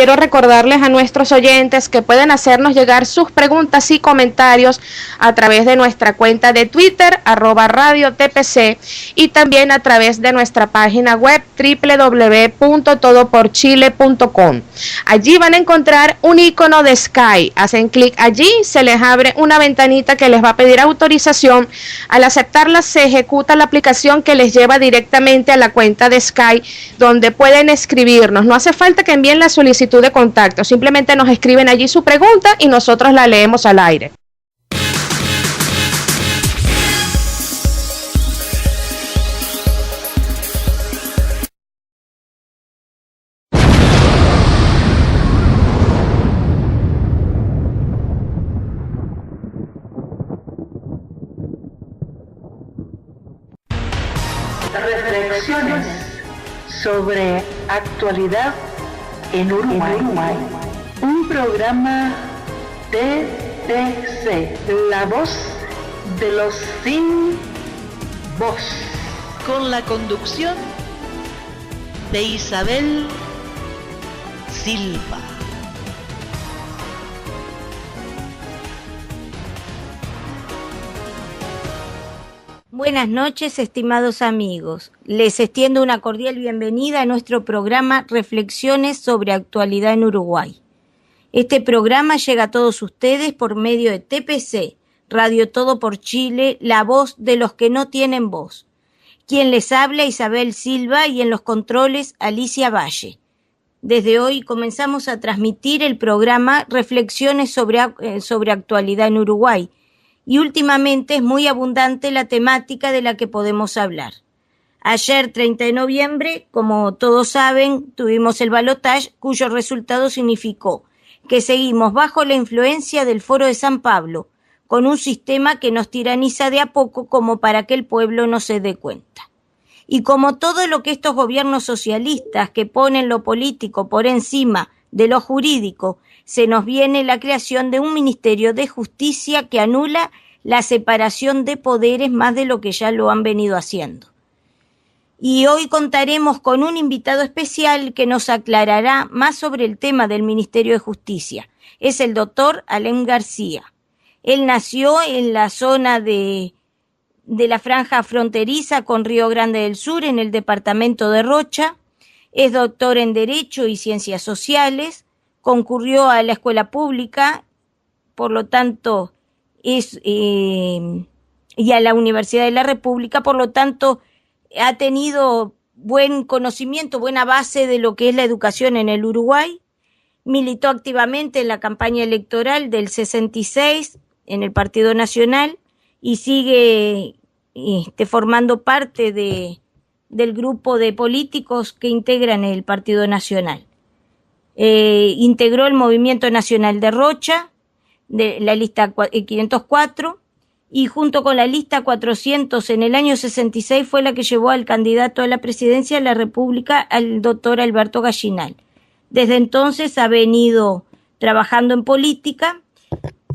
quiero recordarles a nuestros oyentes que pueden hacernos llegar sus preguntas y comentarios a través de nuestra cuenta de Twitter, @radiotpc, y también a través de nuestra página web www.todoporchile.com. Allí van a encontrar un icono de Sky. Hacen clic allí, se les abre una ventanita que les va a pedir autorización. Al aceptarla, se ejecuta la aplicación que les lleva directamente a la cuenta de Sky, donde pueden escribirnos. No hace falta que envíen la solicitud de contacto, simplemente nos escriben allí su pregunta y nosotros la leemos al aire. Reflexiones sobre actualidad en Uruguay. Un programa TTC, la voz de los sin voz. Con la conducción de Isabel Silva. Buenas noches, estimados amigos. Les extiendo una cordial bienvenida a nuestro programa Reflexiones sobre actualidad en Uruguay. Este programa llega a todos ustedes por medio de TPC, Radio Todo por Chile, la voz de los que no tienen voz. Quien les habla, Isabel Silva, y en los controles, Alicia Valle. Desde hoy comenzamos a transmitir el programa Reflexiones sobre actualidad en Uruguay, y últimamente es muy abundante la temática de la que podemos hablar. Ayer, 30 de noviembre, como todos saben, tuvimos el balotaje, cuyo resultado significó que seguimos bajo la influencia del Foro de San Pablo, con un sistema que nos tiraniza de a poco como para que el pueblo no se dé cuenta. Y como todo lo que estos gobiernos socialistas que ponen lo político por encima de lo jurídico, se nos viene la creación de un Ministerio de Justicia que anula la separación de poderes más de lo que ya lo han venido haciendo. Y hoy contaremos con un invitado especial que nos aclarará más sobre el tema del Ministerio de Justicia. Es el doctor Alem García. Él nació en la zona de la franja fronteriza con Río Grande del Sur, en el departamento de Rocha. Es doctor en Derecho y Ciencias Sociales. Concurrió a la escuela pública, por lo tanto, y a la Universidad de la República, por lo tanto, ha tenido buen conocimiento, buena base de lo que es la educación en el Uruguay. Militó activamente en la campaña electoral del 66 en el Partido Nacional y sigue formando parte del grupo de políticos que integran el Partido Nacional. Integró el Movimiento Nacional de Rocha, de la lista 504, y junto con la lista 400 en el año 66 fue la que llevó al candidato a la presidencia de la República, al doctor Alberto Gallinal. Desde entonces ha venido trabajando en política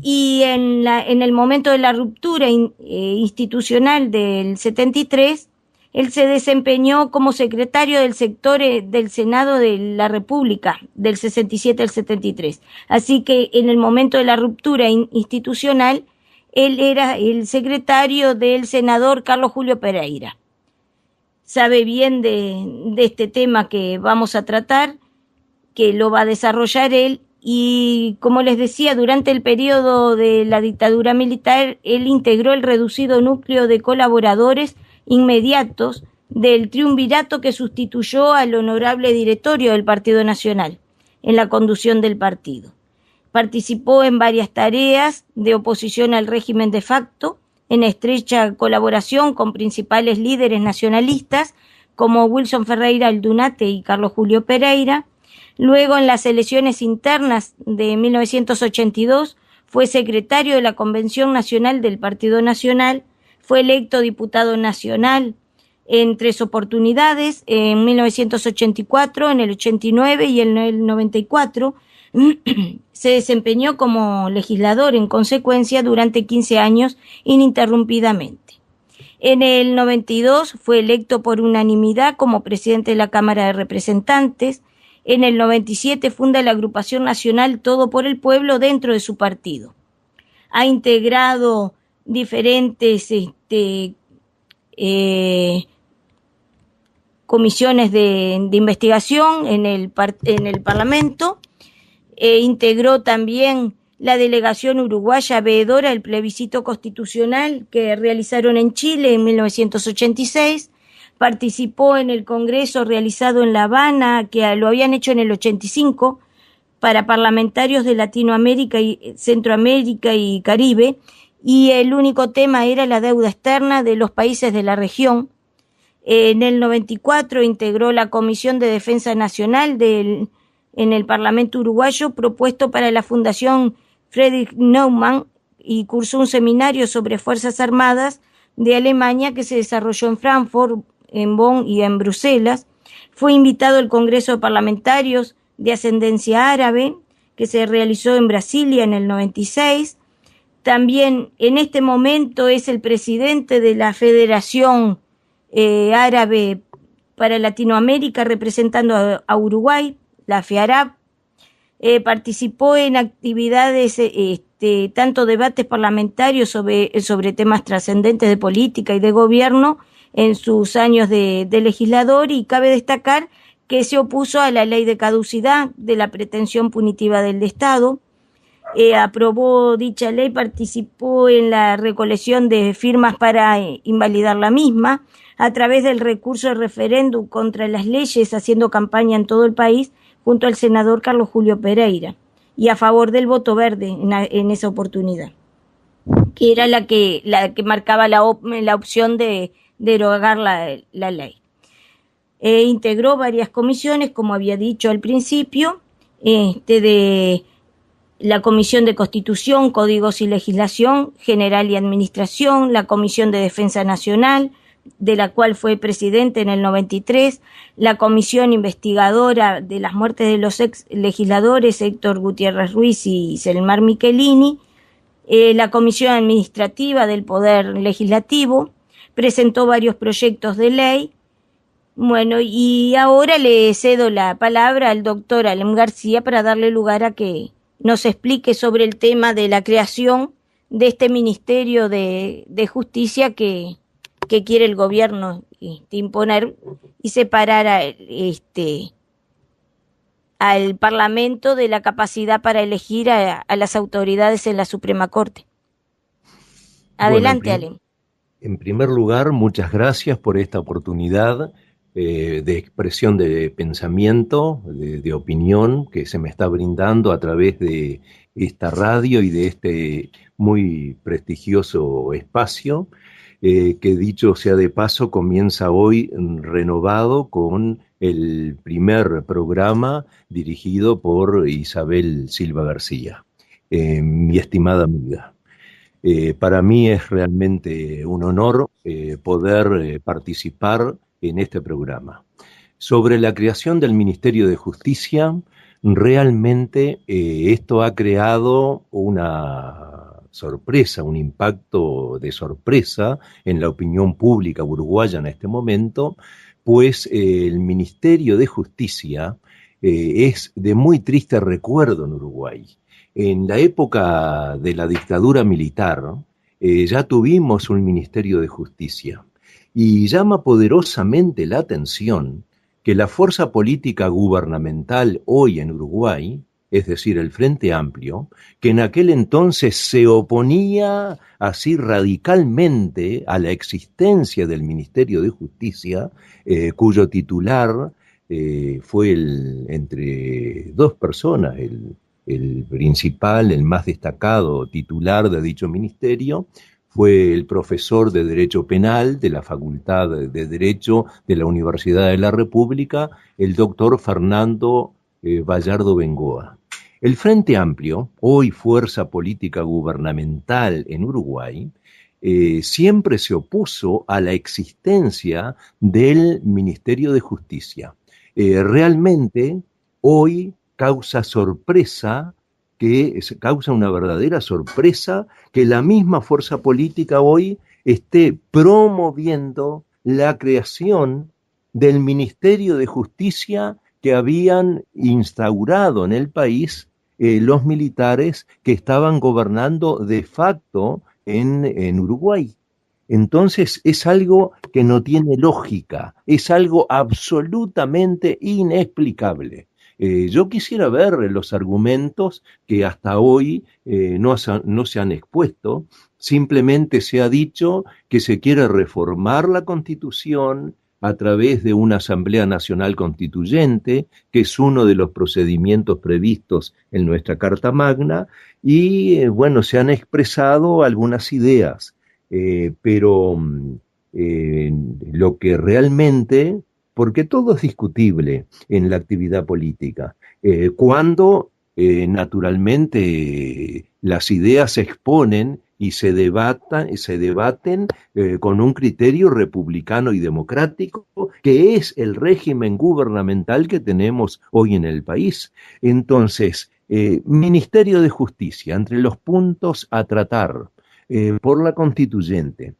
y en el momento de la ruptura institucional del 73, él se desempeñó como secretario del sector del Senado de la República, del 67 al 73. Así que en el momento de la ruptura institucional, él era el secretario del senador Carlos Julio Pereira. Sabe bien de este tema que vamos a tratar, que lo va a desarrollar él, y como les decía, durante el periodo de la dictadura militar, él integró el reducido núcleo de colaboradores inmediatos del triunvirato que sustituyó al honorable directorio del Partido Nacional en la conducción del partido. Participó en varias tareas de oposición al régimen de facto, en estrecha colaboración con principales líderes nacionalistas como Wilson Ferreira Aldunate y Carlos Julio Pereira. Luego, en las elecciones internas de 1982, fue secretario de la Convención Nacional del Partido Nacional. Fue electo diputado nacional en 3 oportunidades, en 1984, en el 89 y en el 94. Se desempeñó como legislador en consecuencia durante 15 años ininterrumpidamente. En el 92 fue electo por unanimidad como presidente de la Cámara de Representantes. En el 97 funda la agrupación nacional Todo por el Pueblo dentro de su partido. Ha integrado diferentes comisiones de investigación en el Parlamento. Integró también la delegación uruguaya veedora del plebiscito constitucional que realizaron en Chile en 1986. Participó en el congreso realizado en La Habana, que lo habían hecho en el 85, para parlamentarios de Latinoamérica, y Centroamérica y Caribe, y el único tema era la deuda externa de los países de la región. En el 94 integró la Comisión de Defensa Nacional en el Parlamento uruguayo, propuesto para la Fundación Friedrich Naumann, y cursó un seminario sobre Fuerzas Armadas de Alemania que se desarrolló en Frankfurt, en Bonn y en Bruselas. Fue invitado al Congreso de Parlamentarios de Ascendencia Árabe, que se realizó en Brasilia en el 96. También en este momento es el presidente de la Federación Árabe para Latinoamérica, representando a Uruguay, la FEARAB. Participó en actividades, tanto debates parlamentarios sobre temas trascendentes de política y de gobierno en sus años de legislador, y cabe destacar que se opuso a la ley de caducidad de la pretensión punitiva del Estado. Aprobó dicha ley, participó en la recolección de firmas para invalidar la misma, a través del recurso de referéndum contra las leyes, haciendo campaña en todo el país junto al senador Carlos Julio Pereira, y a favor del voto verde en esa oportunidad, que era la que marcaba la opción de derogar la ley. Integró varias comisiones, como había dicho al principio, de la Comisión de Constitución, Códigos y Legislación General y Administración, la Comisión de Defensa Nacional, de la cual fue presidente en el 93, la Comisión Investigadora de las muertes de los ex legisladores Héctor Gutiérrez Ruiz y Selmar Michelini, la Comisión Administrativa del Poder Legislativo. Presentó varios proyectos de ley. Bueno, y ahora le cedo la palabra al doctor Alem García para darle lugar a que nos explique sobre el tema de la creación de este Ministerio de Justicia que quiere el gobierno imponer, y separar al Parlamento de la capacidad para elegir a las autoridades en la Suprema Corte. Adelante, Alem. En primer lugar, muchas gracias por esta oportunidad de expresión de pensamiento, de opinión que se me está brindando a través de esta radio y de este muy prestigioso espacio, que dicho sea de paso comienza hoy renovado con el primer programa dirigido por Isabel Silva García, mi estimada amiga. Para mí es realmente un honor poder participar en este programa. Sobre la creación del Ministerio de Justicia, realmente esto ha creado una sorpresa, un impacto de sorpresa en la opinión pública uruguaya en este momento, pues el Ministerio de Justicia es de muy triste recuerdo en Uruguay. En la época de la dictadura militar ya tuvimos un Ministerio de Justicia, y llama poderosamente la atención que la fuerza política gubernamental hoy en Uruguay, es decir, el Frente Amplio, que en aquel entonces se oponía así radicalmente a la existencia del Ministerio de Justicia, cuyo titular fue entre dos personas, el principal, el más destacado titular de dicho ministerio, fue el profesor de Derecho Penal de la Facultad de Derecho de la Universidad de la República, el doctor Fernando Vallardo Bengoa. El Frente Amplio, hoy fuerza política gubernamental en Uruguay, siempre se opuso a la existencia del Ministerio de Justicia. Realmente hoy causa una verdadera sorpresa que la misma fuerza política hoy esté promoviendo la creación del Ministerio de Justicia, que habían instaurado en el país los militares que estaban gobernando de facto en Uruguay. Entonces es algo que no tiene lógica, es algo absolutamente inexplicable. Yo quisiera ver los argumentos que hasta hoy no se han expuesto. Simplemente se ha dicho que se quiere reformar la Constitución a través de una Asamblea Nacional Constituyente, que es uno de los procedimientos previstos en nuestra Carta Magna, y bueno, se han expresado algunas ideas, pero lo que realmente, porque todo es discutible en la actividad política, cuando naturalmente las ideas se exponen y se debaten con un criterio republicano y democrático, que es el régimen gubernamental que tenemos hoy en el país. Entonces, Ministerio de Justicia, entre los puntos a tratar por la constituyente,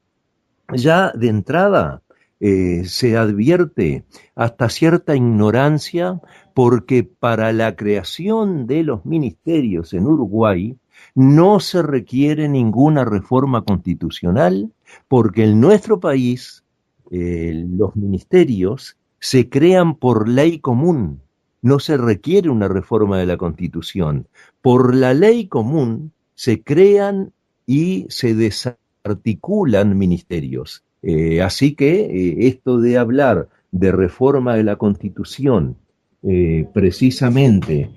ya de entrada se advierte hasta cierta ignorancia, porque para la creación de los ministerios en Uruguay no se requiere ninguna reforma constitucional, porque en nuestro país los ministerios se crean por ley común, no se requiere una reforma de la Constitución. Por la ley común se crean y se desarticulan ministerios. Así que esto de hablar de reforma de la Constitución, precisamente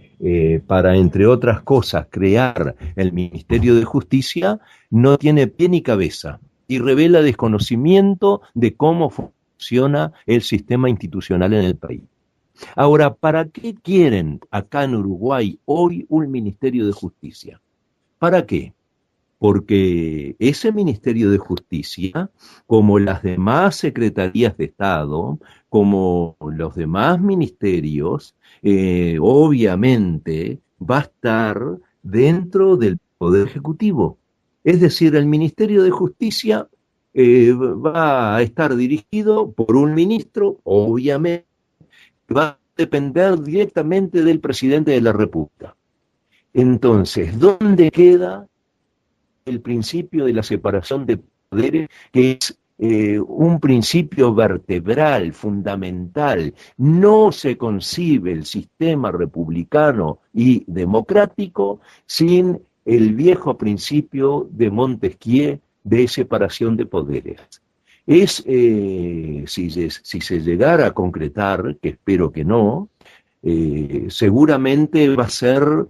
para, entre otras cosas, crear el Ministerio de Justicia, no tiene pie ni cabeza y revela desconocimiento de cómo funciona el sistema institucional en el país. Ahora, ¿para qué quieren acá en Uruguay hoy un Ministerio de Justicia? ¿Para qué? Porque ese Ministerio de Justicia, como las demás secretarías de Estado, como los demás ministerios, obviamente va a estar dentro del Poder Ejecutivo. Es decir, el Ministerio de Justicia va a estar dirigido por un ministro, obviamente, va a depender directamente del presidente de la República. Entonces, ¿dónde queda el principio de la separación de poderes, que es un principio vertebral, fundamental? No se concibe el sistema republicano y democrático sin el viejo principio de Montesquieu de separación de poderes. Si se llegara a concretar, que espero que no, seguramente va a ser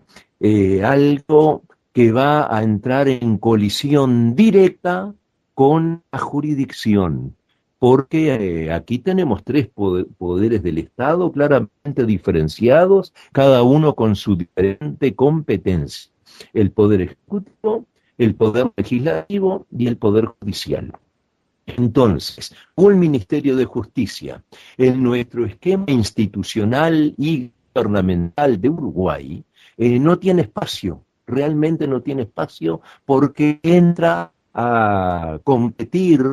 algo que va a entrar en colisión directa con la jurisdicción, porque aquí tenemos tres poderes del Estado claramente diferenciados, cada uno con su diferente competencia: el poder ejecutivo, el poder legislativo y el poder judicial. Entonces, un Ministerio de Justicia en nuestro esquema institucional y gubernamental de Uruguay no tiene espacio. Realmente no tiene espacio, porque entra a competir,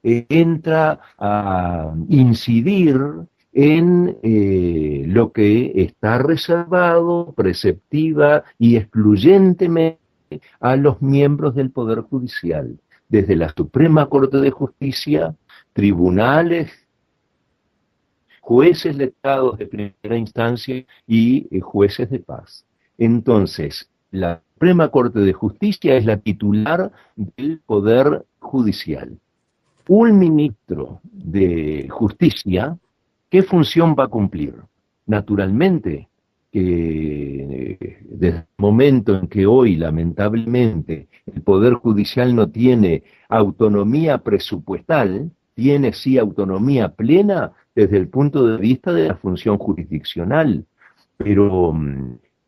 entra a incidir en lo que está reservado preceptiva y excluyentemente a los miembros del Poder Judicial, desde la Suprema Corte de Justicia, tribunales, jueces letrados de primera instancia y jueces de paz. Entonces, la Suprema Corte de Justicia es la titular del Poder Judicial. Un ministro de Justicia, ¿qué función va a cumplir? Naturalmente, que desde el momento en que hoy, lamentablemente, el Poder Judicial no tiene autonomía presupuestal, tiene sí autonomía plena desde el punto de vista de la función jurisdiccional, pero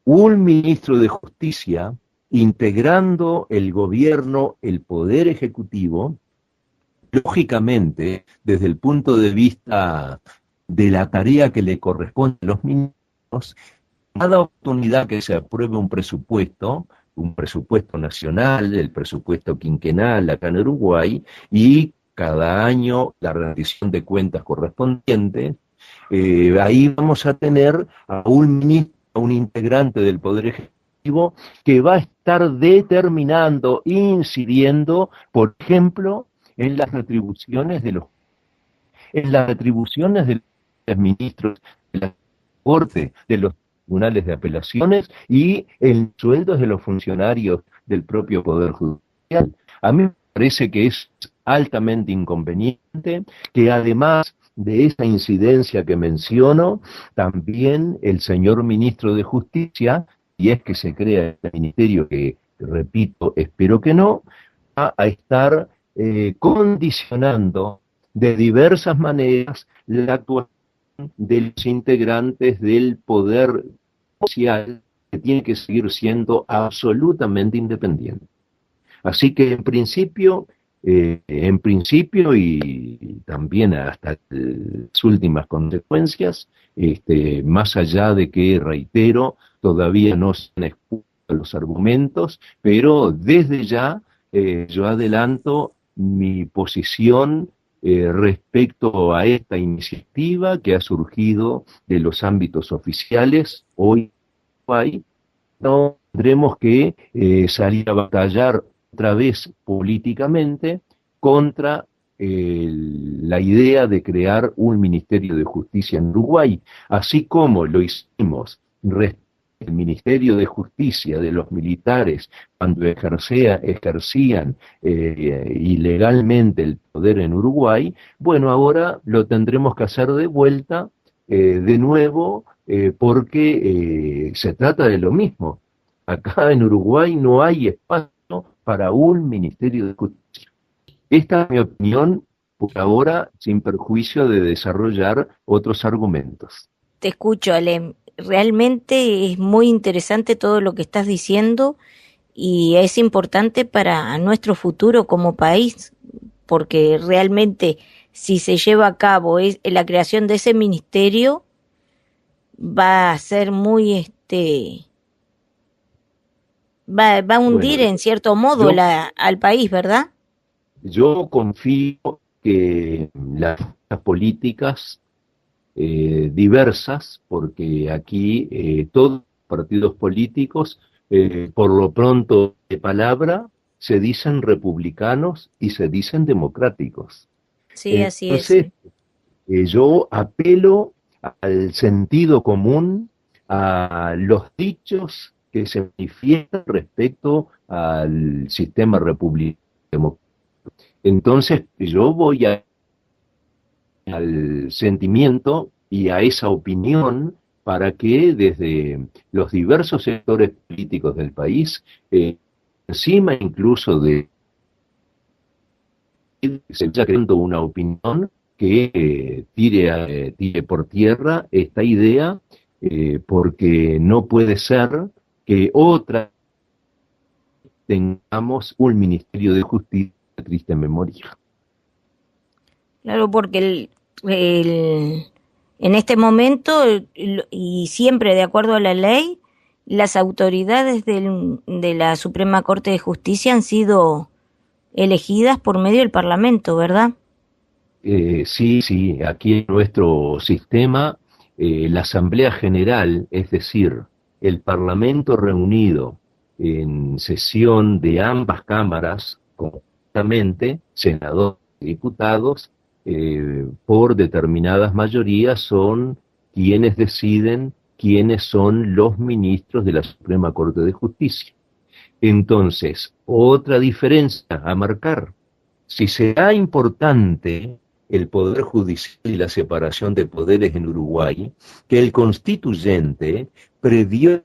un ministro de Justicia, integrando el gobierno, el Poder Ejecutivo, lógicamente, desde el punto de vista de la tarea que le corresponde a los ministros, cada oportunidad que se apruebe un presupuesto nacional, el presupuesto quinquenal acá en Uruguay, y cada año la rendición de cuentas correspondiente, Ahí vamos a tener a un ministro, a un integrante del Poder Ejecutivo que va a estar determinando, incidiendo, por ejemplo, en las retribuciones de los ministros de la Corte, de los tribunales de apelaciones y en sueldos de los funcionarios del propio Poder Judicial. A mí me parece que es altamente inconveniente que además de esa incidencia que menciono, también el señor ministro de Justicia, y es que se crea el ministerio, que repito, espero que no, va a estar condicionando de diversas maneras la actuación de los integrantes del Poder Judicial, que tiene que seguir siendo absolutamente independiente. Así que en principio y también hasta las últimas consecuencias, más allá de que, reitero, todavía no se han expuesto los argumentos, pero desde ya yo adelanto mi posición respecto a esta iniciativa que ha surgido de los ámbitos oficiales. Hoy no tendremos que salir a batallar otra vez políticamente contra la idea de crear un Ministerio de Justicia en Uruguay, así como lo hicimos respecto al Ministerio de Justicia de los militares cuando ejercían ilegalmente el poder en Uruguay. Bueno, ahora lo tendremos que hacer de vuelta, de nuevo, porque se trata de lo mismo. Acá en Uruguay no hay espacio para un Ministerio de Justicia. Esta es mi opinión, por ahora, sin perjuicio de desarrollar otros argumentos. Te escucho, Ale. Realmente es muy interesante todo lo que estás diciendo y es importante para nuestro futuro como país, porque realmente si se lleva a cabo la creación de ese ministerio, va a ser muy va a hundir en cierto modo al país, ¿verdad? Yo confío que las políticas diversas, porque aquí todos los partidos políticos, por lo pronto de palabra, se dicen republicanos y se dicen democráticos. Sí, así Entonces, yo apelo al sentido común, a los dichos que se manifiestan respecto al sistema republicano. Entonces, yo voy al sentimiento y a esa opinión para que desde los diversos sectores políticos del país, encima incluso de se vaya creando una opinión que tire por tierra esta idea, porque no puede ser que tengamos un Ministerio de Justicia de triste memoria. Claro, porque en este momento, y siempre de acuerdo a la ley, las autoridades de la Suprema Corte de Justicia han sido elegidas por medio del Parlamento, ¿verdad? Sí, aquí en nuestro sistema, la Asamblea General, es decir, el Parlamento reunido en sesión de ambas cámaras, conjuntamente, senadores y diputados, por determinadas mayorías son quienes deciden quiénes son los ministros de la Suprema Corte de Justicia. Entonces, otra diferencia a marcar: si será importante el Poder Judicial y la separación de poderes en Uruguay, que el constituyente previó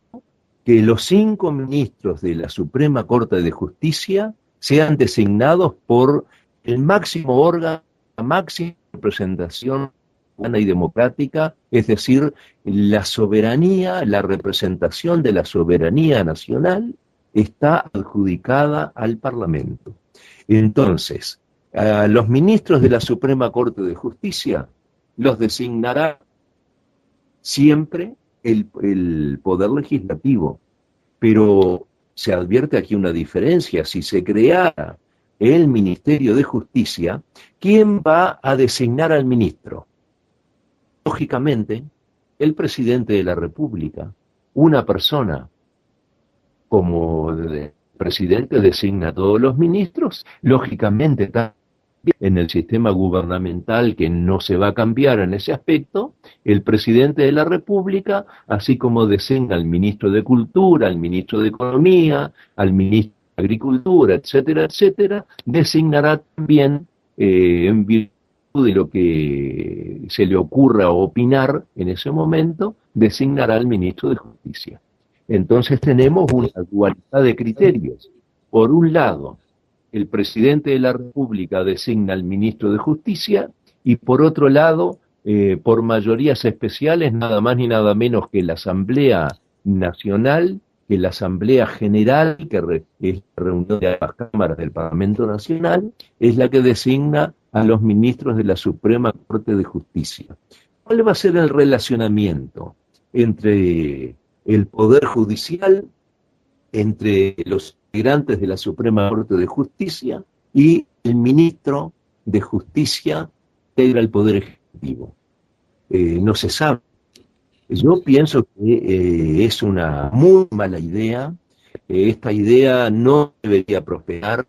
que los 5 ministros de la Suprema Corte de Justicia sean designados por el máximo órgano, la máxima representación humana y democrática, es decir, la soberanía, la representación de la soberanía nacional está adjudicada al Parlamento. Entonces, a los ministros de la Suprema Corte de Justicia los designará siempre el Poder Legislativo, pero se advierte aquí una diferencia. Si se creara el Ministerio de Justicia, ¿quién va a designar al ministro? lógicamente, el presidente de la República, una persona como el presidente designa a todos los ministros, lógicamente también en el sistema gubernamental que no se va a cambiar en ese aspecto, el presidente de la República, así como designa al ministro de Cultura, al ministro de Economía, al ministro de Agricultura, etcétera, etcétera, designará también en virtud de lo que se le ocurra opinar en ese momento, designará al ministro de Justicia. Entonces tenemos una dualidad de criterios. Por un lado, el presidente de la República designa al ministro de Justicia y por otro lado, por mayorías especiales, nada más ni nada menos que la Asamblea Nacional, que la Asamblea General, que es la reunión de las cámaras del Parlamento Nacional, es la que designa a los ministros de la Suprema Corte de Justicia. ¿Cuál va a ser el relacionamiento entre el Poder Judicial, entre los integrantes de la Suprema Corte de Justicia y el ministro de Justicia que integra el Poder Ejecutivo? No se sabe. Yo pienso que es una muy mala idea. Esta idea no debería prosperar.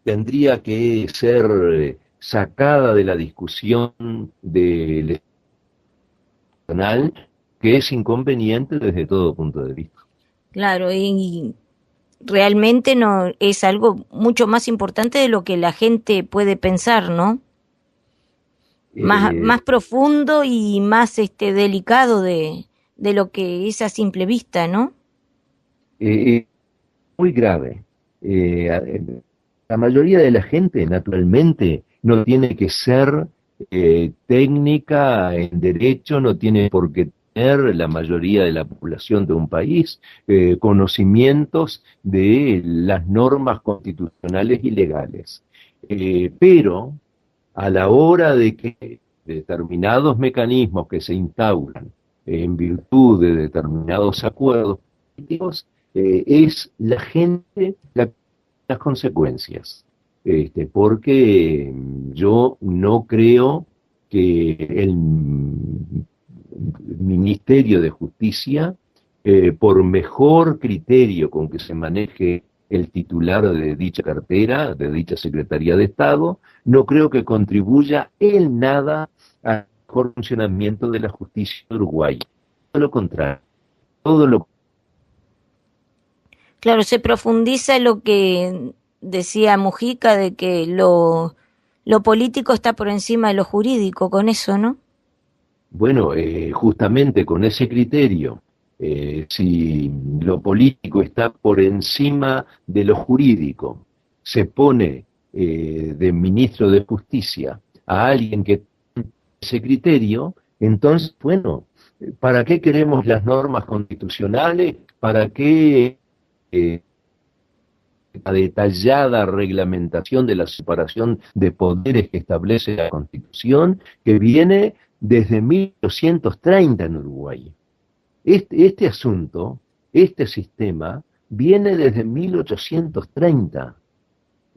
Tendría que ser sacada de la discusión del nacional, que es inconveniente desde todo punto de vista. Claro, y realmente no es algo mucho más importante de lo que la gente puede pensar, ¿no? Más profundo y más delicado de lo que es a simple vista, ¿no? Muy grave. La mayoría de la gente, naturalmente, no tiene que ser técnica en derecho, no tiene por qué tener la mayoría de la población de un país conocimientos de las normas constitucionales y legales. Pero a la hora de que determinados mecanismos que se instauran en virtud de determinados acuerdos políticos, es la gente la que tiene las consecuencias. Porque yo no creo que el Ministerio de Justicia, por mejor criterio con que se maneje el titular de dicha cartera, de dicha Secretaría de Estado, no creo que contribuya en nada al mejor funcionamiento de la justicia de Uruguay. Todo lo contrario. Claro, se profundiza lo que decía Mujica, de que lo político está por encima de lo jurídico, con eso, ¿no? Bueno, justamente con ese criterio, si lo político está por encima de lo jurídico, se pone de ministro de Justicia a alguien que tiene ese criterio, entonces, bueno, ¿para qué queremos las normas constitucionales? ¿Para qué la detallada reglamentación de la separación de poderes que establece la Constitución, que viene desde 1830 en Uruguay? Este asunto, este sistema, viene desde 1830.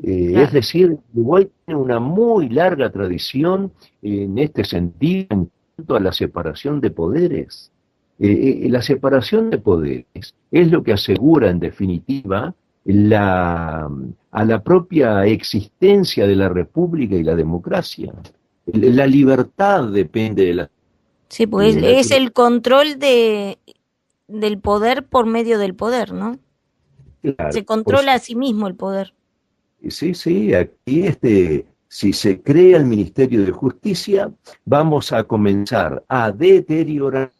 Es decir, Uruguay tiene una muy larga tradición en este sentido en cuanto a la separación de poderes. La separación de poderes es lo que asegura, en definitiva, a la propia existencia de la República y la democracia. La libertad depende de la... Sí, pues es el control del poder por medio del poder, ¿no? Claro, se controla a sí mismo el poder. Sí, aquí si se crea el Ministerio de Justicia, vamos a comenzar a deteriorar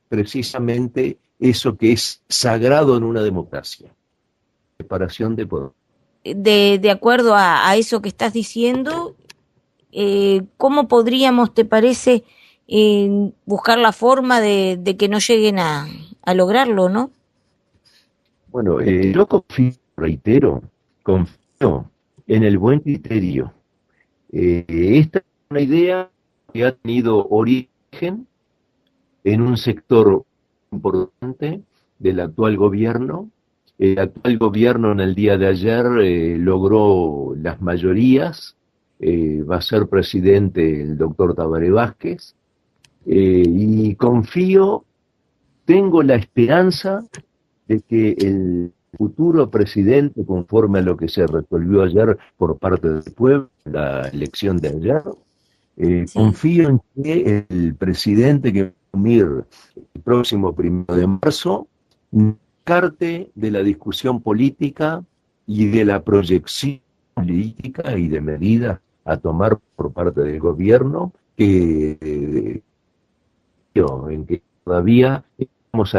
precisamente eso que es sagrado en una democracia. Separación de poder. De acuerdo a eso que estás diciendo, ¿cómo podríamos, te parece, buscar la forma de que no lleguen a lograrlo, ¿no? Bueno, yo confío en el buen criterio. Esta es una idea que ha tenido origen en un sector importante del actual gobierno. El actual gobierno en el día de ayer logró las mayorías. Va a ser presidente el doctor Tabaré Vázquez. Y confío, tengo la esperanza de que el futuro presidente, conforme a lo que se resolvió ayer por parte del pueblo, la elección de ayer, Sí, confío en que el presidente que va a asumir el próximo 1 de marzo carte de la discusión política y de la proyección política y de medidas a tomar por parte del gobierno que en que todavía estamos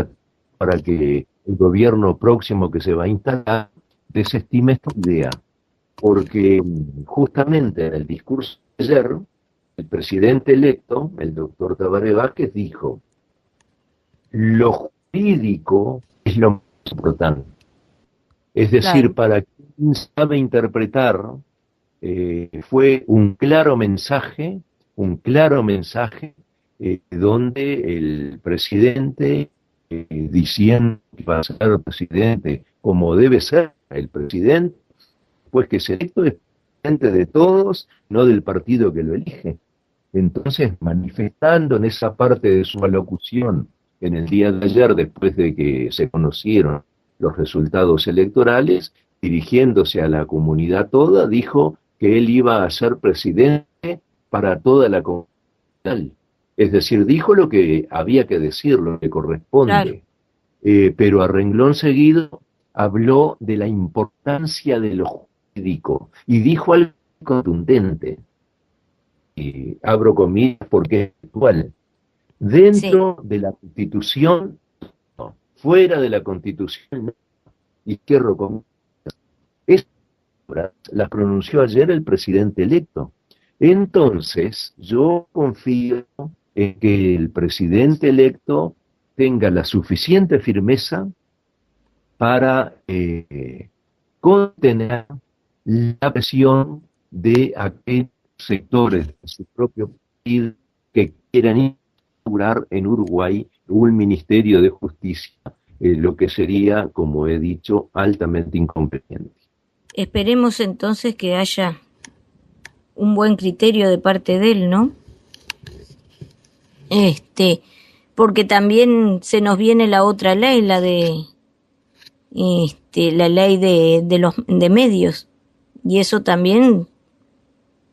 para que el gobierno próximo que se va a instalar desestime esta idea, porque justamente en el discurso de ayer, el presidente electo, el doctor Tabaré Vázquez, dijo, lo jurídico es lo más importante. Es decir, claro, para quien sabe interpretar, fue un claro mensaje donde el presidente, diciendo que va a ser presidente como debe ser el presidente, pues que es electo es presidente de todos, no del partido que lo elige. Entonces, manifestando en esa parte de su alocución en el día de ayer, después de que se conocieron los resultados electorales, dirigiéndose a la comunidad toda, dijo que él iba a ser presidente para toda la comunidad. Es decir, dijo lo que había que decir, lo que claro. corresponde, pero a renglón seguido habló de la importancia de lo jurídico y dijo algo contundente, y abro comillas porque es actual, Sí, dentro de la Constitución, no, fuera de la Constitución, no, y cierro comillas. Estas palabras las pronunció ayer el presidente electo. Entonces, yo confío en que el presidente electo tenga la suficiente firmeza para contener la presión de aquellos sectores de su propio país que quieran instaurar en Uruguay un Ministerio de Justicia, lo que sería, como he dicho, altamente inconveniente. esperemos entonces que haya un buen criterio de parte de él, ¿no? Este, porque también se nos viene la otra ley, la de la ley de los de medios, y eso también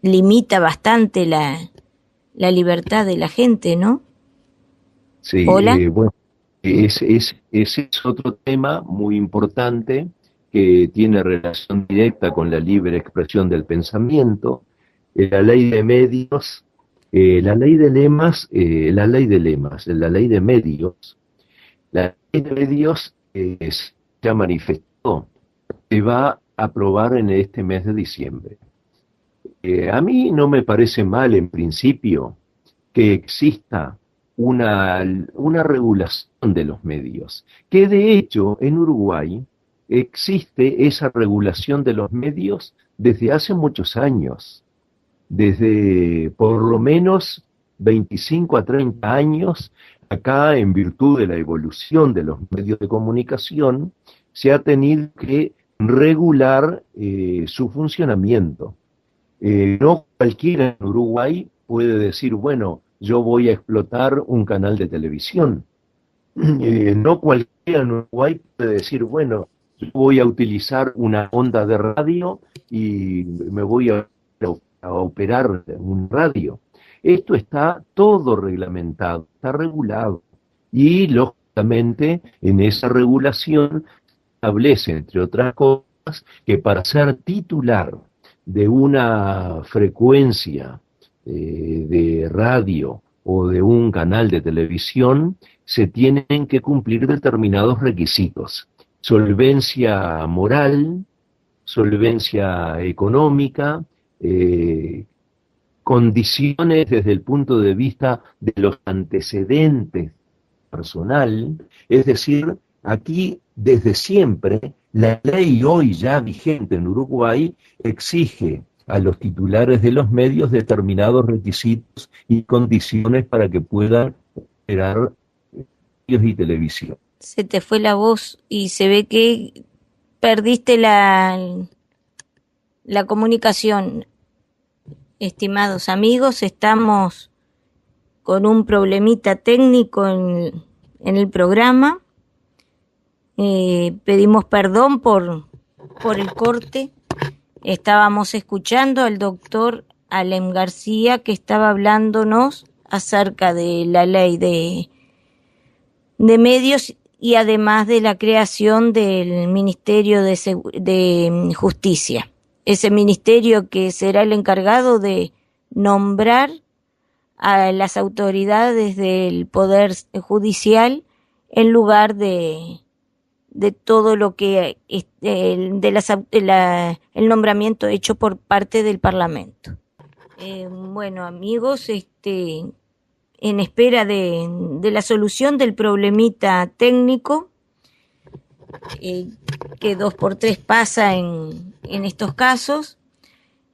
limita bastante la libertad de la gente, ¿no? Sí, Hola. bueno, ese es otro tema muy importante que tiene relación directa con la libre expresión del pensamiento. La ley de medios, la ley de lemas, la ley de lemas, la ley de medios ya manifestó, se va a aprobar en este mes de diciembre. A mí no me parece mal en principio que exista una regulación de los medios, que de hecho en Uruguay existe esa regulación de los medios desde hace muchos años, desde por lo menos 25 a 30 años, acá en virtud de la evolución de los medios de comunicación, se ha tenido que regular su funcionamiento. No cualquiera en Uruguay puede decir, bueno, yo voy a explotar un canal de televisión. No cualquiera en Uruguay puede decir, bueno, yo voy a utilizar una onda de radio y me voy a operar un radio. Esto está todo reglamentado, está regulado. Y lógicamente en esa regulación establece, entre otras cosas, que para ser titular de una frecuencia de radio o de un canal de televisión, se tienen que cumplir determinados requisitos. Solvencia moral, solvencia económica, condiciones desde el punto de vista de los antecedentes personal, es decir, aquí desde siempre la ley hoy ya vigente en Uruguay exige a los titulares de los medios determinados requisitos y condiciones para que puedan operar medios y televisión. Se te fue la voz y se ve que perdiste la comunicación. Estimados amigos, estamos con un problemita técnico en el programa. Pedimos perdón por el corte. Estábamos escuchando al doctor Alem García, que estaba hablándonos acerca de la ley de medios y además de la creación del Ministerio de Justicia. Ese ministerio que será el encargado de nombrar a las autoridades del Poder Judicial en lugar de todo lo que el nombramiento hecho por parte del Parlamento. Bueno, amigos, en espera de la solución del problemita técnico, que 2x3 pasa en estos casos,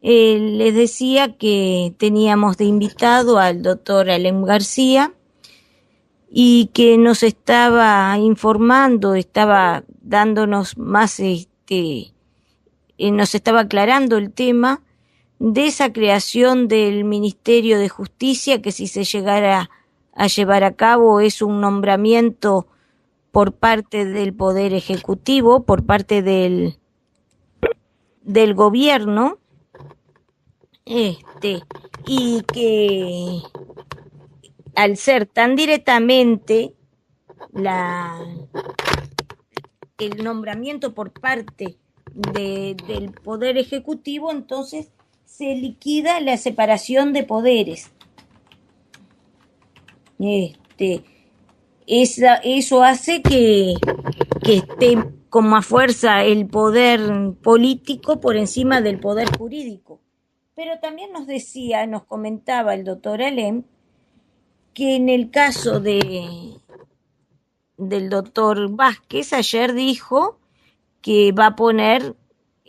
les decía que teníamos de invitado al doctor Alem García, y que nos estaba informando, estaba dándonos más, nos estaba aclarando el tema de esa creación del Ministerio de Justicia, que si se llegara a llevar a cabo es un nombramiento por parte del Poder Ejecutivo, por parte del gobierno, y que al ser tan directamente el nombramiento por parte del Poder Ejecutivo, entonces se liquida la separación de poderes. Eso hace que esté con más fuerza el poder político por encima del poder jurídico. Pero también nos comentaba el doctor Alem, que en el caso del doctor Vázquez, ayer dijo que va a poner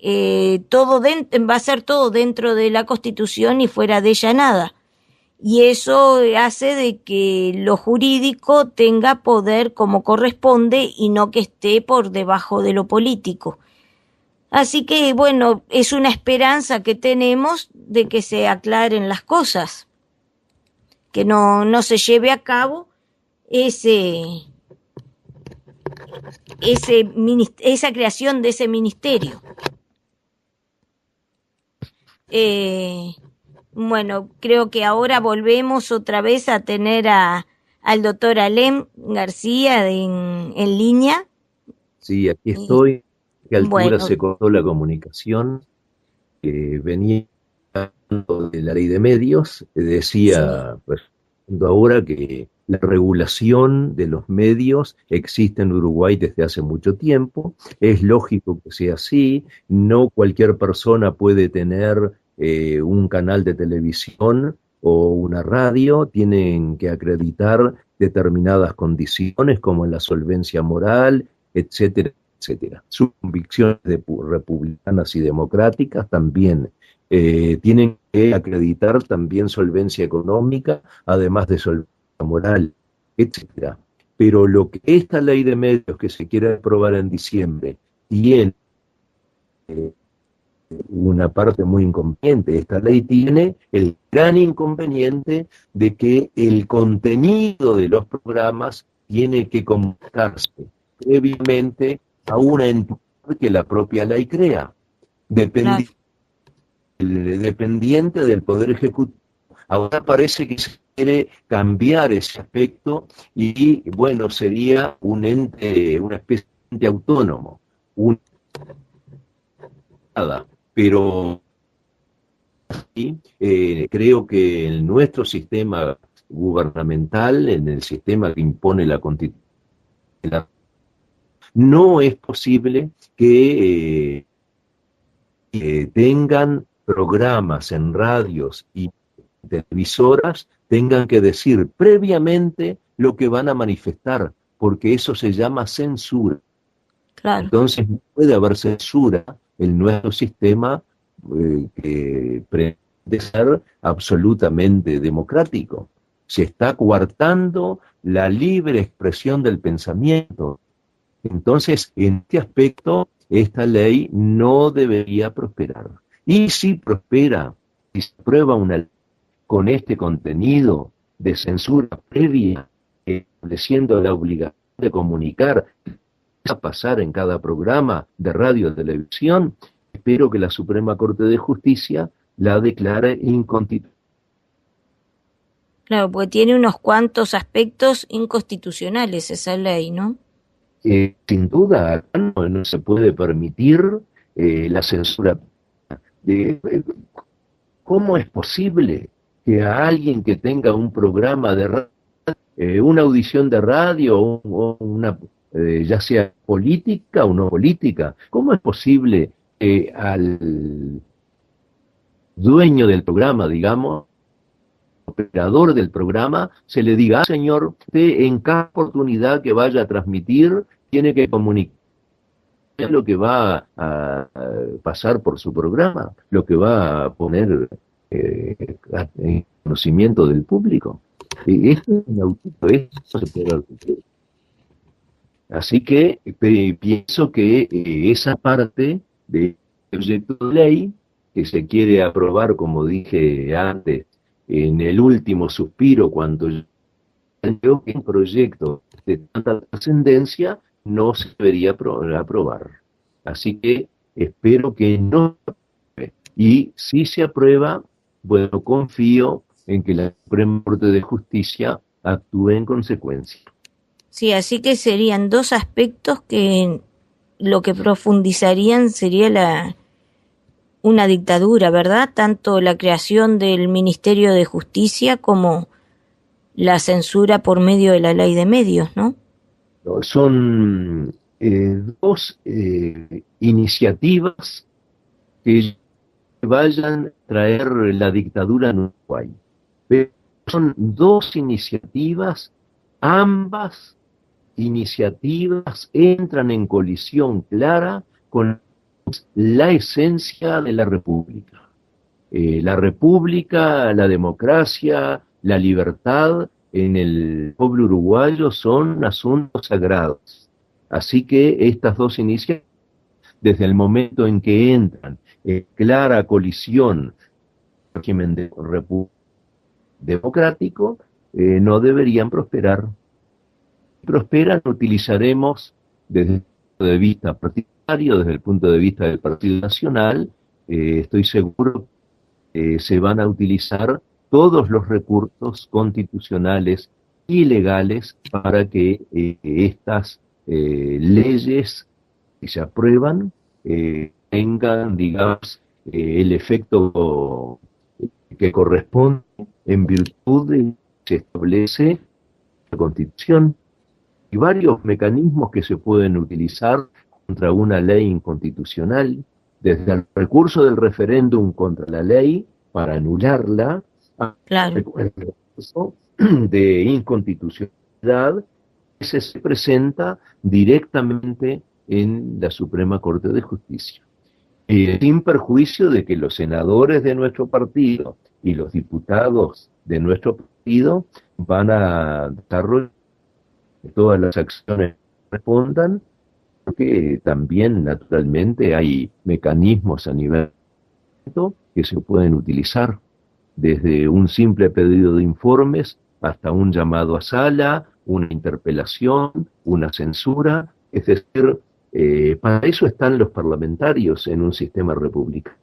va a ser todo dentro de la Constitución y fuera de ella nada. Y eso hace de que lo jurídico tenga poder como corresponde y no que esté por debajo de lo político. Así que, bueno, es una esperanza que tenemos de que se aclaren las cosas, que no se lleve a cabo esa creación de ese ministerio. Bueno, creo que ahora volvemos otra vez a tener al doctor Alem García en línea. Sí, aquí estoy. ¿A qué altura Bueno, se cortó la comunicación? Venía hablando de la ley de medios, decía, sí, pues, ahora que la regulación de los medios existe en Uruguay desde hace mucho tiempo, es lógico que sea así, no cualquier persona puede tener un canal de televisión o una radio, tienen que acreditar determinadas condiciones como la solvencia moral, etcétera, etcétera. Sus convicciones republicanas y democráticas también tienen que acreditar también solvencia económica, además de solvencia moral, etcétera. Pero lo que esta ley de medios que se quiere aprobar en diciembre tiene una parte muy inconveniente. Esta ley tiene el gran inconveniente de que el contenido de los programas tiene que comunicarse previamente a una entidad que la propia ley crea, dependiente del Poder Ejecutivo. Ahora parece que se quiere cambiar ese aspecto y, bueno, sería un ente, una especie de ente autónomo, pero creo que en nuestro sistema gubernamental, en el sistema que impone la Constitución, no es posible que tengan programas en radios y televisoras, tengan que decir previamente lo que van a manifestar, porque eso se llama censura. claro. Entonces no puede haber censura en nuestro sistema que pretende ser absolutamente democrático. Se está coartando la libre expresión del pensamiento. Entonces, en este aspecto, esta ley no debería prosperar. Y si prospera, si se aprueba una ley con este contenido, de censura previa, estableciendo la obligación de comunicar qué va a pasar en cada programa de radio o televisión, espero que la Suprema Corte de Justicia la declare inconstitucional. Claro, porque tiene unos cuantos aspectos inconstitucionales esa ley, ¿no? Sin duda, acá no se puede permitir la censura. ¿Cómo es posible que a alguien que tenga un programa de radio, una audición de radio o una, ya sea política o no política, cómo es posible que al dueño del programa, digamos, operador del programa, se le diga, señor, usted en cada oportunidad que vaya a transmitir, tiene que comunicar lo que va a pasar por su programa, lo que va a poner en conocimiento del público? Esto es inaudito, esto se puede hacer. Así que pienso que esa parte del proyecto de ley que se quiere aprobar, como dije antes, en el último suspiro, cuando creo que un proyecto de tanta trascendencia no se debería aprobar. Así que espero que no se apruebe. Y si se aprueba, bueno, confío en que la Suprema Corte de Justicia actúe en consecuencia. Sí, así que serían dos aspectos que lo que profundizarían sería una dictadura, ¿verdad? Tanto la creación del Ministerio de Justicia como la censura por medio de la ley de medios, ¿no? Son dos iniciativas que vayan a traer la dictadura en Uruguay. Pero son dos iniciativas, ambas iniciativas entran en colisión clara con la esencia de la República. La República, la democracia, la libertad en el pueblo uruguayo son asuntos sagrados. Así que estas dos iniciativas, desde el momento en que entran en clara colisión con el régimen democrático, no deberían prosperar. Si prosperan, utilizaremos desde el punto de vista partidario, desde el punto de vista del Partido Nacional, estoy seguro que se van a utilizar todos los recursos constitucionales y legales para que estas leyes que se aprueban tengan, digamos, el efecto que corresponde en virtud de que se establece la Constitución y varios mecanismos que se pueden utilizar contra una ley inconstitucional, desde el recurso del referéndum contra la ley para anularla, claro, el recurso de inconstitucionalidad que se presenta directamente en la Suprema Corte de Justicia. Sin perjuicio de que los senadores de nuestro partido y los diputados de nuestro partido van a desarrollar todas las acciones que respondan, porque también naturalmente hay mecanismos a nivel que se pueden utilizar, desde un simple pedido de informes hasta un llamado a sala, una interpelación, una censura, es decir, para eso están los parlamentarios en un sistema republicano.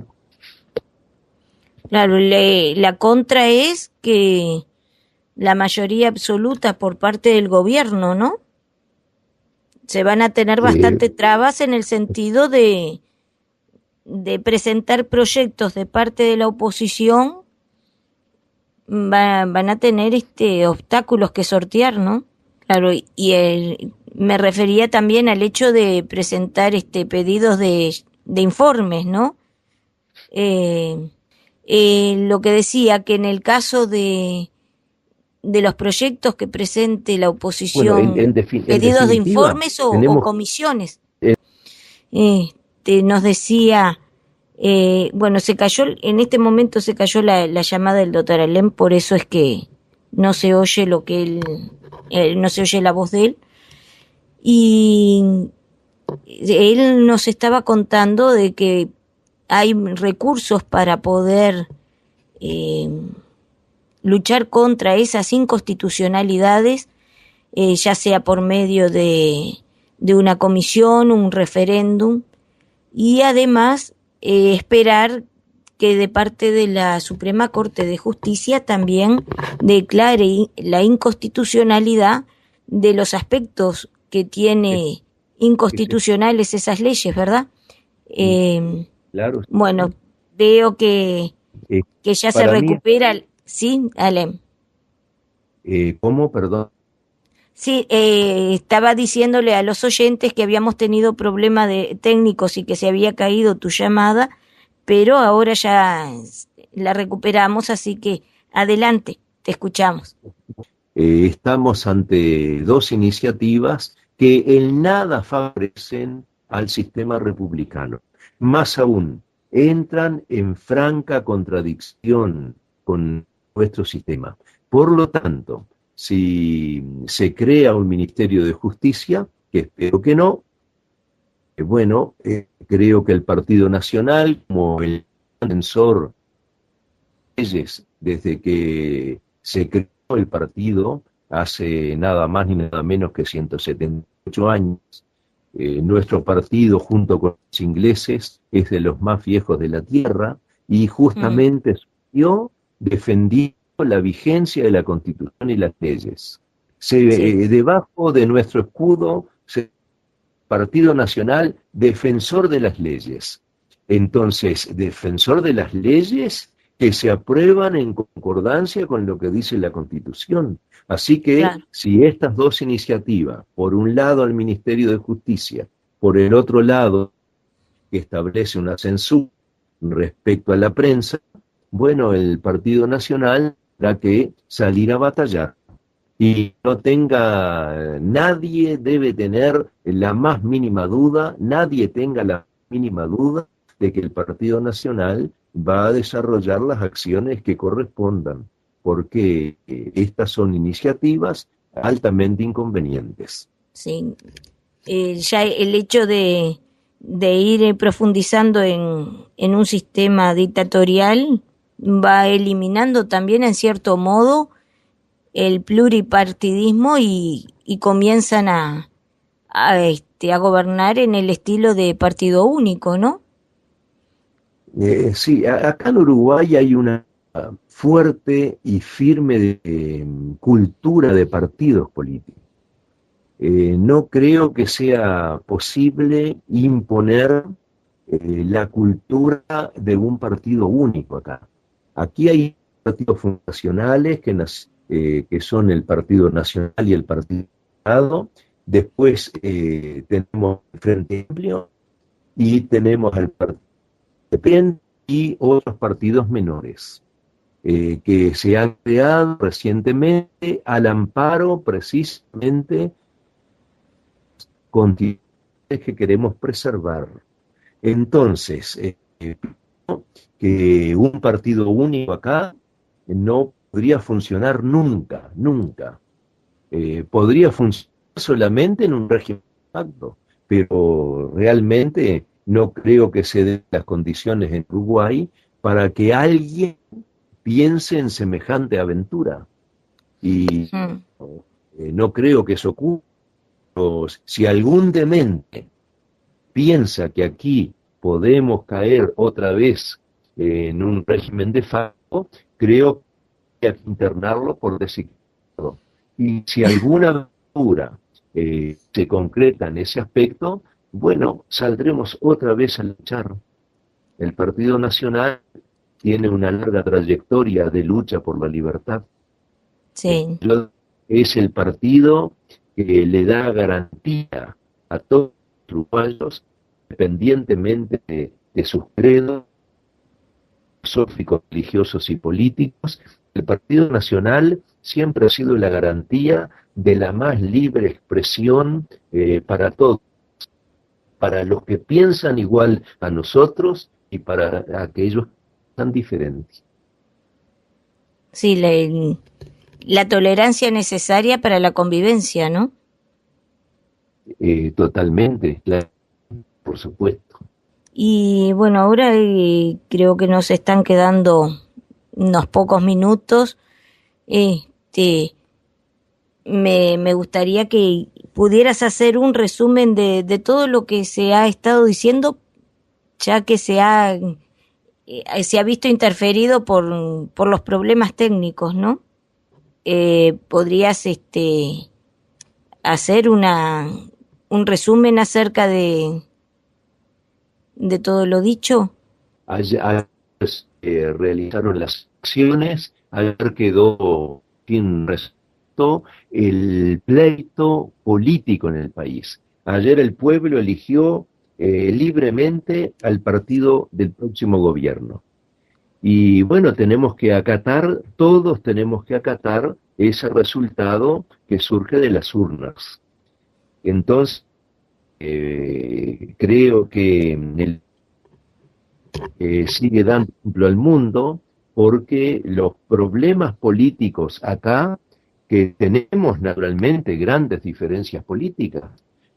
Claro, la contra es que la mayoría absoluta por parte del gobierno, ¿no? Se van a tener bastante trabas en el sentido de presentar proyectos de parte de la oposición, van a tener obstáculos que sortear, ¿no? Claro, y me refería también al hecho de presentar pedidos de informes, ¿no? Lo que decía que en el caso de los proyectos que presente la oposición, bueno, pedidos de informes o comisiones. Nos decía, bueno, en este momento se cayó la llamada del doctor Alem, por eso es que no se oye lo que no se oye la voz de él. Y él nos estaba contando de que hay recursos para poder luchar contra esas inconstitucionalidades, ya sea por medio de una comisión, un referéndum, y además esperar que de parte de la Suprema Corte de Justicia también declare la inconstitucionalidad de los aspectos que tiene inconstitucionales esas leyes, ¿verdad? Claro. Bueno, veo que ya se recupera. ¿Sí, Alem? ¿Cómo? Perdón. Sí, estaba diciéndole a los oyentes que habíamos tenido problemas técnicos y que se había caído tu llamada, pero ahora ya la recuperamos, así que adelante, te escuchamos. Estamos ante dos iniciativas que en nada favorecen al sistema republicano. Más aún, entran en franca contradicción con nuestro sistema. Por lo tanto, si se crea un Ministerio de Justicia, que espero que no, creo que el Partido Nacional, como el defensor de leyes desde que se creó el partido, hace nada más ni nada menos que 178 años, nuestro partido, junto con los ingleses, es de los más viejos de la tierra, y justamente surgió defendiendo la vigencia de la Constitución y las leyes. Debajo de nuestro escudo, Partido Nacional, defensor de las leyes. Entonces, defensor de las leyes que se aprueban en concordancia con lo que dice la Constitución. Así que, claro, si estas dos iniciativas, por un lado el Ministerio de Justicia, por el otro lado que establece una censura respecto a la prensa, bueno, el Partido Nacional tendrá que salir a batallar. Y no tenga, nadie debe tener la más mínima duda, nadie tenga la mínima duda de que el Partido Nacional va a desarrollar las acciones que correspondan, porque estas son iniciativas altamente inconvenientes. Sí, ya el hecho de ir profundizando en un sistema dictatorial va eliminando también, en cierto modo, el pluripartidismo y comienzan a gobernar en el estilo de partido único, ¿no? Sí, acá en Uruguay hay una fuerte y firme cultura de partidos políticos. No creo que sea posible imponer la cultura de un partido único acá. Aquí hay partidos fundacionales que son el Partido Nacional y el Partido Colorado. Después tenemos el Frente Amplio y tenemos el Partido Independiente y otros partidos menores que se han creado recientemente al amparo precisamente continuidades que queremos preservar. Entonces, que un partido único acá no podría funcionar nunca. Podría funcionar solamente en un régimen de facto, pero realmente no creo que se den las condiciones en Uruguay para que alguien piense en semejante aventura. Y no creo que eso ocurra. Si algún demente piensa que aquí podemos caer otra vez en un régimen de facto, creo que hay que internarlo por desequilibrio. Y si alguna aventura se concreta en ese aspecto, bueno, saldremos otra vez a luchar. El Partido Nacional tiene una larga trayectoria de lucha por la libertad. Sí. Es el partido que le da garantía a todos los uruguayos, independientemente de sus credos filosóficos, religiosos y políticos. El Partido Nacional siempre ha sido la garantía de la más libre expresión para todos, para los que piensan igual a nosotros y para aquellos que están diferentes. Sí, la tolerancia necesaria para la convivencia, ¿no? Totalmente, claro, por supuesto. Y bueno, ahora creo que nos están quedando unos pocos minutos Me gustaría que pudieras hacer un resumen de todo lo que se ha estado diciendo, ya que se ha visto interferido por los problemas técnicos, ¿no? ¿Podrías hacer un resumen acerca de todo lo dicho? Ayer realizaron las acciones, ayer quedó sin resultado el pleito político en el país. Ayer el pueblo eligió libremente al partido del próximo gobierno. Y bueno, todos tenemos que acatar ese resultado que surge de las urnas. Entonces, creo que sigue dando ejemplo al mundo, porque los problemas políticos acá, que tenemos naturalmente grandes diferencias políticas,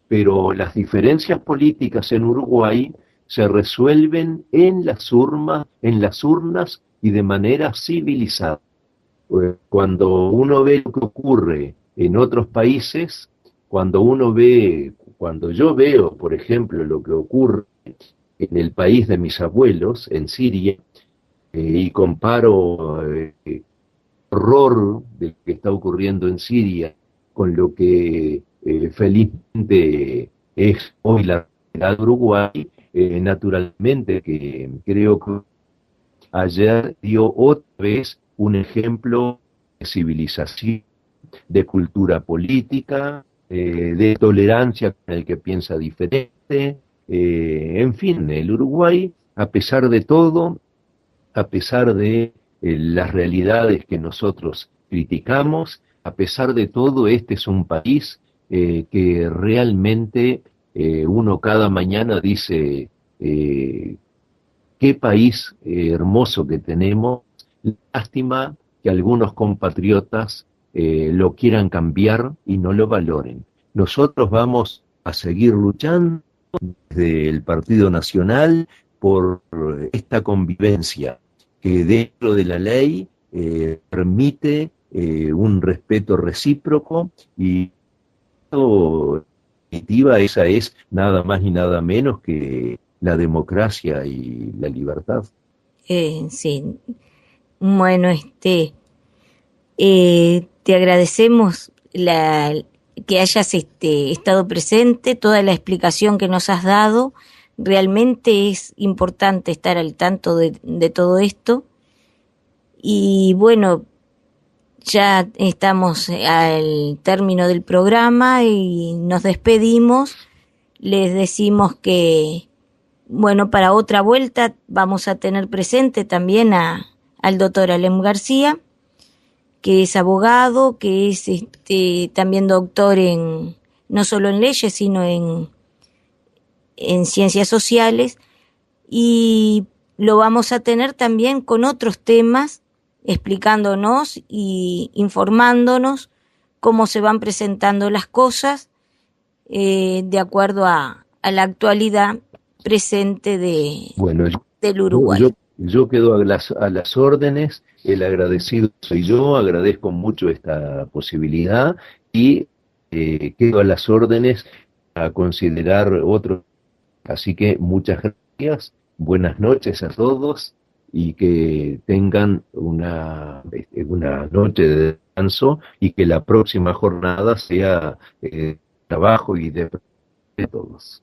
pero las diferencias políticas en Uruguay se resuelven en las urnas y de manera civilizada. Cuando uno ve lo que ocurre en otros países, cuando yo veo, por ejemplo, lo que ocurre en el país de mis abuelos, en Siria, y comparo el horror de lo que está ocurriendo en Siria con lo que felizmente es hoy la realidad de Uruguay, naturalmente que creo que ayer dio otra vez un ejemplo de civilización, de cultura política, de tolerancia con el que piensa diferente. En fin, el Uruguay, a pesar de todo, a pesar de las realidades que nosotros criticamos, a pesar de todo, este es un país que realmente uno cada mañana dice, qué país hermoso que tenemos. Lástima que algunos compatriotas lo quieran cambiar y no lo valoren. Nosotros vamos a seguir luchando desde el Partido Nacional por esta convivencia que dentro de la ley permite un respeto recíproco, y en definitiva esa es nada más y nada menos que la democracia y la libertad. Sí. Bueno, te agradecemos que hayas estado presente, toda la explicación que nos has dado. Realmente es importante estar al tanto de todo esto. Y bueno, ya estamos al término del programa y nos despedimos. Les decimos que, bueno, para otra vuelta vamos a tener presente también al doctor Alem García, que es abogado, que es también doctor no solo en leyes, sino en ciencias sociales, y lo vamos a tener también con otros temas, explicándonos y informándonos cómo se van presentando las cosas de acuerdo a la actualidad presente del Uruguay. Yo quedo a las órdenes, el agradecido soy yo, agradezco mucho esta posibilidad y quedo a las órdenes a considerar otro. Así que muchas gracias, buenas noches a todos y que tengan una noche de descanso y que la próxima jornada sea trabajo y de todos.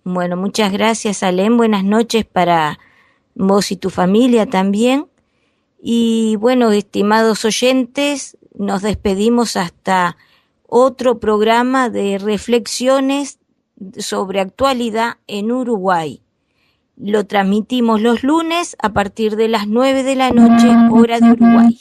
Bueno, muchas gracias, Alem. Buenas noches para vos y tu familia también. Y bueno, estimados oyentes, nos despedimos hasta otro programa de reflexiones sobre actualidad en Uruguay. Lo transmitimos los lunes a partir de las 9 de la noche, hora de Uruguay.